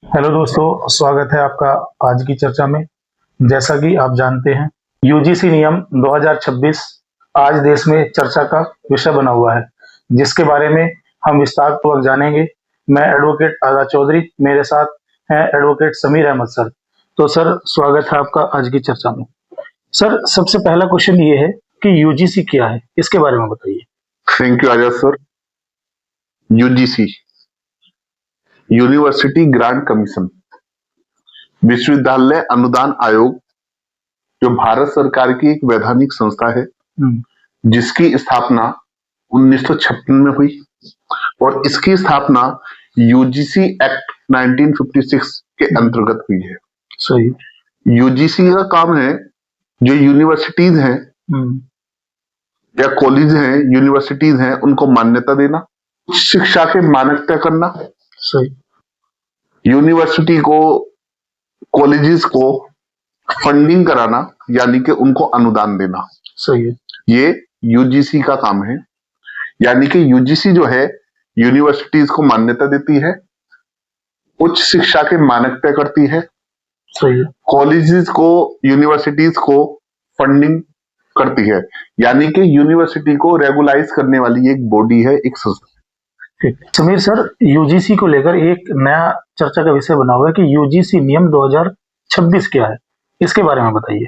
Hello दोस्तों, स्वागत है आपका आज की चर्चा में। जैसा कि आप जानते हैं, यूजीसी नियम 2026 आज देश में चर्चा का विषय बना हुआ है, जिसके बारे में हम विस्तारपूर्वक जानेंगे। मैं एडवोकेट आज़ाद चौधरी, मेरे साथ हैं एडवोकेट समीर अहमद सर। तो सर, स्वागत है आपका आज की चर्चा में। सर, सबसे पहला क्वेश्चन ये है कि यूजीसी क्या है, इसके बारे में बताइए। Thank you Azad sir. UGC, university grant commission, विश्वविद्यालय अनुदान आयोग, जो भारत सरकार की एक वैधानिक संस्था है जिसकी स्थापना 1956 में हुई और इसकी स्थापना यूजीसी एक्ट 1956 के अंतर्गत हुई है। सही। यूजीसी का काम है जो यूनिवर्सिटीज हैं या कॉलेज हैं, यूनिवर्सिटीज हैं, उनको मान्यता देना, शिक्षा के मानक तय करना, सही। यूनिवर्सिटी को, कॉलेजेस को फंडिंग कराना, यानी कि उनको अनुदान देना। सही है। ये यूजीसी का काम है। यानी कि यूजीसी जो है यूनिवर्सिटीज को मान्यता देती है, उच्च शिक्षा के मानक तय करती है, सही है। कॉलेजेस को, यूनिवर्सिटीज को फंडिंग करती है, यानी कि यूनिवर्सिटी को रेगुलाइज करने वाली एक बॉडी है, एक संस्था। समीर सर, यूजीसी को लेकर एक नया चर्चा का विषय बना हुआ है कि यूजीसी नियम 2026 क्या है, इसके बारे में बताइए।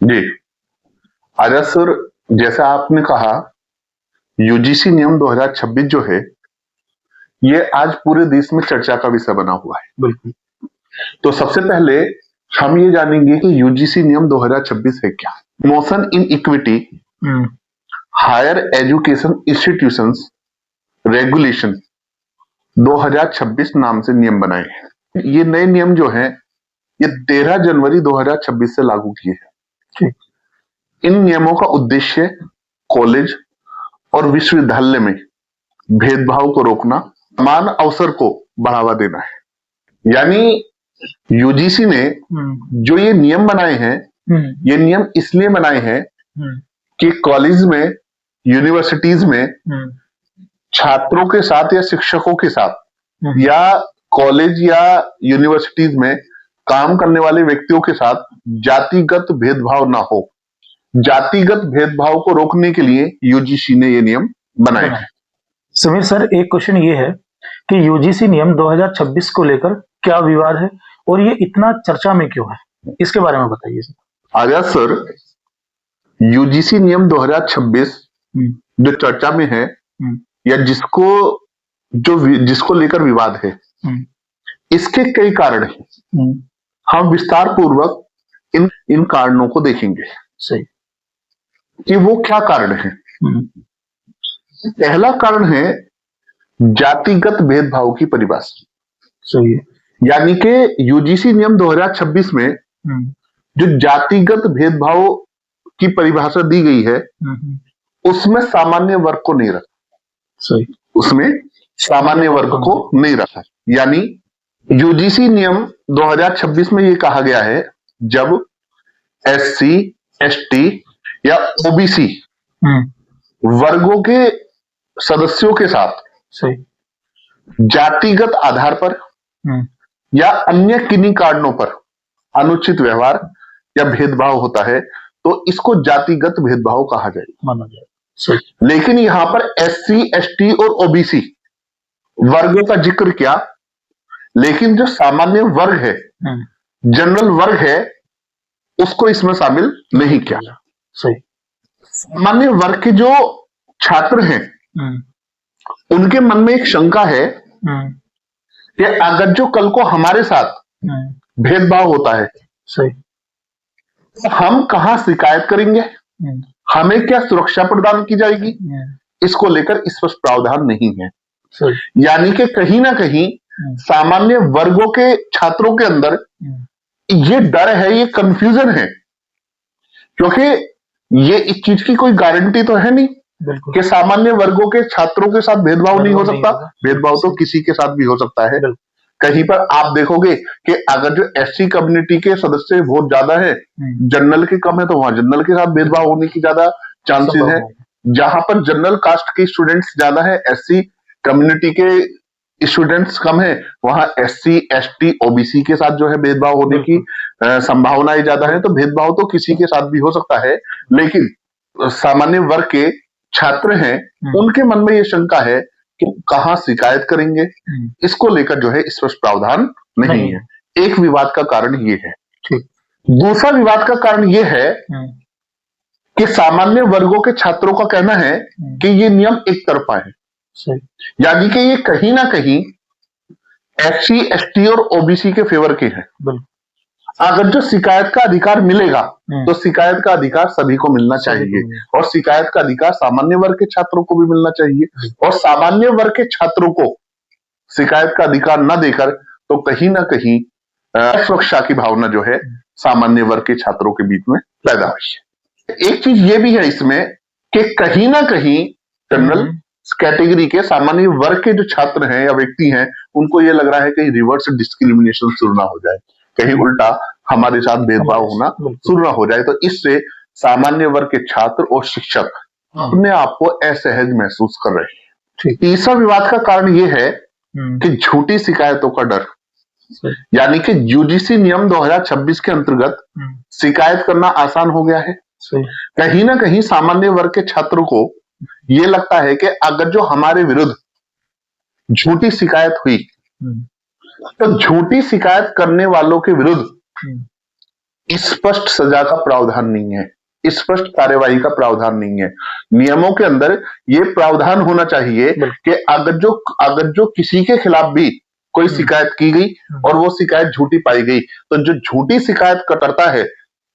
जी आजाद सर, जैसा आपने कहा, यूजीसी नियम 2026 जो है ये आज पूरे देश में चर्चा का विषय बना हुआ है। बिल्कुल। तो सबसे पहले हम ये जानेंगे कि यूजीसी नियम 2026 है क्या। Motion in equity higher education institutions regulation 2026 नाम से नियम बनाए हैं। ये नए नियम जो हैं ये 13 जनवरी 2026 से लागू किए हैं। इन नियमों का उद्देश्य कॉलेज और विश्वविद्यालय में भेदभाव को रोकना, समान अवसर को बढ़ावा देना है। यानी यूजीसी ने जो ये नियम बनाए हैं, ये नियम इसलिए बनाए हैं कि कॉलेज में, यूनिवर्सिटीज में छात्रों के साथ या शिक्षकों के साथ या कॉलेज या यूनिवर्सिटीज में काम करने वाले व्यक्तियों के साथ जातिगत भेदभाव ना हो। जातिगत भेदभाव को रोकने के लिए यूजीसी ने ये नियम बनाए हैं। समीर सर, एक क्वेश्चन ये है कि यूजीसी नियम 2026 को लेकर क्या विवाद है और ये इतना चर्चा में क्यों है, इसके बारे में बताइए सर। आजाद सर, यूजीसी नियम 2026 जो चर्चा में है या जिसको लेकर विवाद है, इसके कई कारण हैं। हम विस्तार पूर्वक इन कारणों को देखेंगे। सही। कि वो क्या कारण है। पहला कारण है जातिगत भेदभाव की परिभाषा। सही है। यानी कि यूजीसी नियम 2026 में जो जातिगत भेदभाव की परिभाषा दी गई है, उसमें सामान्य वर्ग को नहीं रखा। सही। उसमें सामान्य वर्ग को नहीं रखा। यानी यूजीसी नियम 2026 में ये कहा गया है, जब एससी, एसटी या ओबीसी वर्गों के सदस्यों के साथ सही जातिगत आधार पर या अन्य किन्हीं कारणों पर अनुचित व्यवहार या भेदभाव होता है तो इसको जातिगत भेदभाव कहा जाएगा, माना जाए। लेकिन यहां पर एससी, एसटी और ओबीसी वर्गों का जिक्र किया, लेकिन जो सामान्य वर्ग है, जनरल वर्ग है, उसको इसमें शामिल नहीं किया। सही। सामान्य वर्ग के जो छात्र हैं उनके मन में एक शंका है कि अगर जो कल को हमारे साथ भेदभाव होता है, सही, तो हम कहां शिकायत करेंगे, हमें क्या सुरक्षा प्रदान की जाएगी, इसको लेकर स्पष्ट प्रावधान नहीं है। यानी कि कहीं ना कहीं सामान्य वर्गों के छात्रों के अंदर ये डर है, ये कंफ्यूजन है, क्योंकि ये इस चीज की कोई गारंटी तो है नहीं कि सामान्य वर्गों के छात्रों के साथ भेदभाव नहीं हो सकता। भेदभाव तो किसी के साथ भी हो सकता है। कहीं पर आप देखोगे कि अगर जो एससी कम्युनिटी के सदस्य बहुत ज्यादा है, जनरल के कम है, तो वहां जनरल के साथ भेदभाव होने की ज्यादा चांसेस है। जहां पर जनरल कास्ट के स्टूडेंट्स ज्यादा है, एससी कम्युनिटी के स्टूडेंट्स कम है, वहां SC ST OBC के साथ जो है भेदभाव होने की संभावनाएं ज्यादा है। तो भेदभाव तो किसी के साथ भी हो सकता है, लेकिन सामान्य वर्ग के छात्र हैं, उनके मन में ये शंका है कि कहाँ शिकायत करेंगे, इसको लेकर जो है स्पष्ट प्रावधान नहीं है। एक विवाद का कारण ये है। दूसरा विवाद का कारण ये है कि सामान्य वर्गों के छात्रों का कहना है कि ये नियम एक तरफा है, यानी कि ये कहीं ना कहीं SC ST और OBC के फेवर के हैं। अगर जो शिकायत का अधिकार मिलेगा तो शिकायत का अधिकार सभी को मिलना चाहिए, और शिकायत का अधिकार सामान्य वर्ग के छात्रों को भी मिलना चाहिए। और सामान्य वर्ग के छात्रों को शिकायत का अधिकार न देकर तो कहीं ना कहीं सुरक्षा की भावना जो है सामान्य वर्ग के छात्रों के बीच में पैदा हुई है। एक चीज ये भी है इसमें कि कहीं ना कहीं जनरल कैटेगरी के सामान्य वर्ग के जो छात्र हैं या व्यक्ति हैं, उनको ये लग रहा है कि रिवर्स डिस्क्रिमिनेशन शुरू ना हो जाए, कहीं उल्टा हमारे साथ भेदभाव होना शुरू ना हो जाए। तो इससे सामान्य वर्ग के छात्र और शिक्षक अपने आप को असहज महसूस कर रहे हैं। तीसरा विवाद का कारण यह है कि झूठी शिकायतों का डर, यानी कि UGC नियम 2026 के अंतर्गत शिकायत करना आसान हो गया है। कहीं ना कहीं सामान्य वर्ग के छात्रों को यह लगता है कि अगर जो हमारे विरुद्ध झूठी शिकायत हुई तो झूठी शिकायत करने वालों के विरुद्ध स्पष्ट सजा का प्रावधान नहीं है, स्पष्ट कार्यवाही का प्रावधान नहीं है। नियमों के अंदर यह प्रावधान होना चाहिए कि अगर जो किसी के खिलाफ भी कोई शिकायत की गई और वो शिकायत झूठी पाई गई, तो जो झूठी शिकायत करता है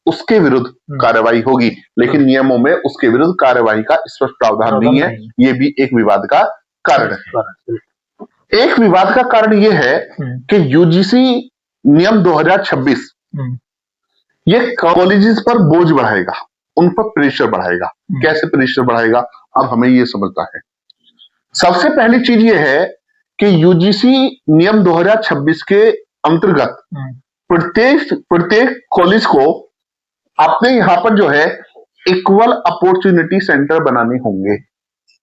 उसके विरुद्ध कार्रवाई होगी, लेकिन नियमों में उसके विरुद्ध कार्रवाई का स्पष्ट प्रावधान नहीं है। ये भी एक विवाद का कारण है। एक विवाद का कारण यह है कि UGC नियम 2026 ये कॉलेजेस पर बोझ बढ़ाएगा, उन पर प्रेशर बढ़ाएगा। कैसे प्रेशर बढ़ाएगा, अब हमें यह समझना है। सबसे पहली चीज यह है कि UGC नियम 2026 के अंतर्गत प्रत्येक कॉलेज को अपने यहां पर जो है इक्वल अपॉर्चुनिटी सेंटर बनाने होंगे।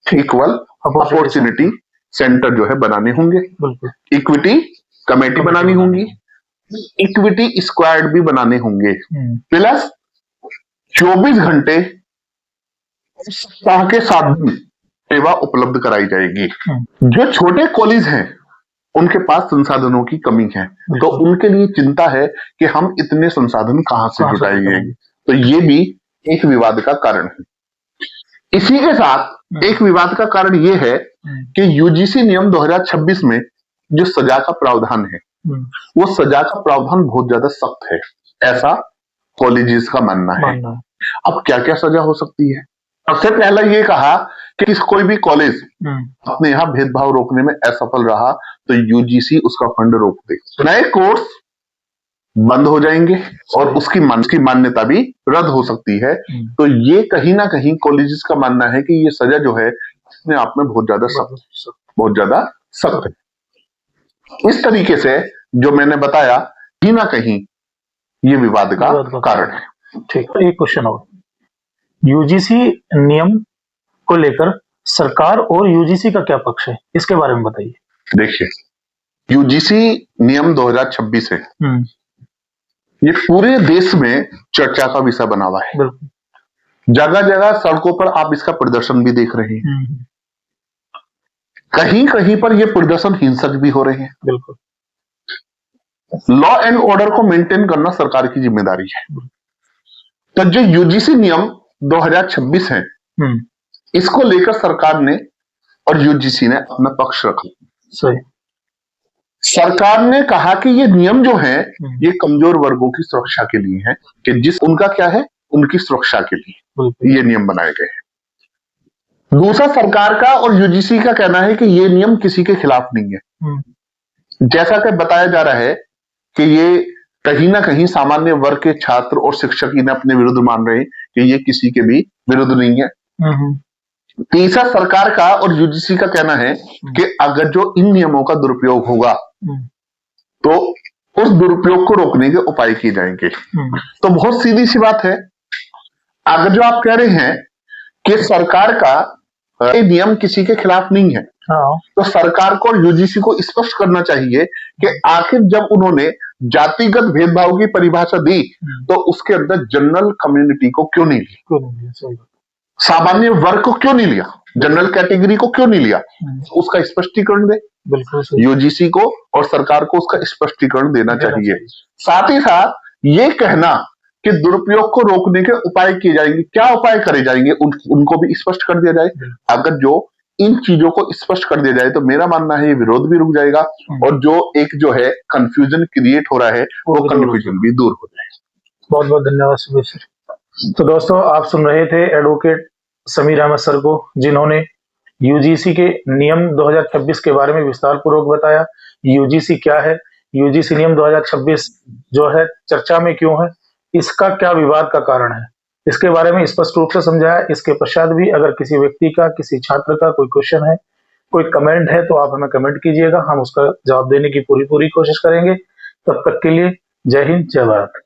इक्वल अपॉर्चुनिटी सेंटर जो है बनाने होंगे, इक्विटी कमेटी बनानी होंगी, इक्विटी स्क्वाड भी बनाने होंगे, प्लस 24 घंटे सप्ताह के 7 दिन सेवा उपलब्ध कराई जाएगी। जो छोटे कॉलेज हैं उनके पास संसाधनों की कमी है, तो उनके लिए चिंता है कि हम इतने संसाधन कहां से जुटाएंगे। तो ये भी एक विवाद का कारण है। इसी के साथ एक विवाद का कारण यह है कि UGC नियम 2026 में जो सजा का प्रावधान है, वो सजा का प्रावधान बहुत ज्यादा सख्त है, ऐसा कॉलेजेस का मानना है। अब क्या क्या सजा हो सकती है? सबसे पहला ये कहा कि कोई भी कॉलेज अपने यहाँ भेदभाव रोकने में असफल रहा तो UGC उसका फंड रोक दे, नए कोर्स बंद हो जाएंगे और उसकी मान्यता भी रद्द हो सकती है। तो ये कहीं ना कहीं कॉलेजेस का मानना है कि ये सजा जो है अपने आप में बहुत ज्यादा सख्त है। इस तरीके से जो मैंने बताया कहीं ना कहीं ये विवाद का कारण है। ठीक, एक क्वेश्चन और, UGC नियम को लेकर सरकार और UGC का क्या पक्ष है, इसके बारे में बताइए। देखिए, UGC नियम 2026 है, ये पूरे देश में चर्चा का विषय बना हुआ है। जगह जगह सड़कों पर आप इसका प्रदर्शन भी देख रहे हैं, कहीं कहीं पर ये प्रदर्शन हिंसक भी हो रहे हैं। बिल्कुल, लॉ एंड ऑर्डर को मेंटेन करना सरकार की जिम्मेदारी है। तो जो UGC नियम 2026 है, इसको लेकर सरकार ने और UGC ने अपना पक्ष रखा। सही। सरकार ने कहा कि ये नियम जो है ये कमजोर वर्गों की सुरक्षा के लिए है, कि जिस उनका क्या है, उनकी सुरक्षा के लिए ये नियम बनाए गए हैं। दूसरा, सरकार का और UGC का कहना है कि ये नियम किसी के खिलाफ नहीं है। जैसा कि बताया जा रहा है कि ये कहीं ना कहीं सामान्य वर्ग के छात्र और शिक्षक इन्हें अपने विरुद्ध मान रहे हैं कि ये किसी के भी विरुद्ध नहीं है। तीसरा, सरकार का और UGC का कहना है कि अगर जो इन नियमों का दुरुपयोग होगा तो उस दुरुपयोग को रोकने के उपाय किए जाएंगे। तो बहुत सीधी सी बात है, अगर जो आप कह रहे हैं कि सरकार का ये नियम किसी के खिलाफ नहीं है, हाँ। तो सरकार को और यूजीसी को स्पष्ट करना चाहिए कि आखिर जब उन्होंने जातिगत भेदभाव की परिभाषा दी तो उसके अंदर जनरल कम्युनिटी को क्यों नहीं लिया, सामान्य वर्ग को क्यों नहीं लिया, जनरल कैटेगरी को क्यों नहीं लिया, उसका स्पष्टीकरण दे। बिल्कुल यूजीसी को और सरकार को उसका स्पष्टीकरण देना चाहिए। साथ ही साथ ये कहना कि दुरुपयोग को रोकने के उपाय किए जाएंगे, क्या उपाय करे जाएंगे उनको भी स्पष्ट कर दिया जाए। अगर जो इन चीजों को स्पष्ट कर दिया जाए तो मेरा मानना है ये विरोध भी रुक जाएगा और जो है कंफ्यूजन क्रिएट हो रहा है वो कंफ्यूजन भी दूर हो जाएगा। बहुत बहुत धन्यवाद सुबीर सर। तो दोस्तों आप सुन रहे थे एडवोकेट समीर अहमद सर को, जिन्होंने यूजीसी के नियम 2026 के बारे में विस्तार पूर्वक बताया। यूजीसी क्या है, यूजीसी नियम 2026 जो है चर्चा में क्यों है, इसका क्या विवाद का कारण है, इसके बारे में स्पष्ट रूप से समझाया। इसके पश्चात भी अगर किसी व्यक्ति का, किसी छात्र का कोई क्वेश्चन है, कोई कमेंट है, तो आप हमें कमेंट कीजिएगा, हम उसका जवाब देने की पूरी कोशिश करेंगे। तब तक के लिए जय हिंद, जय भारत।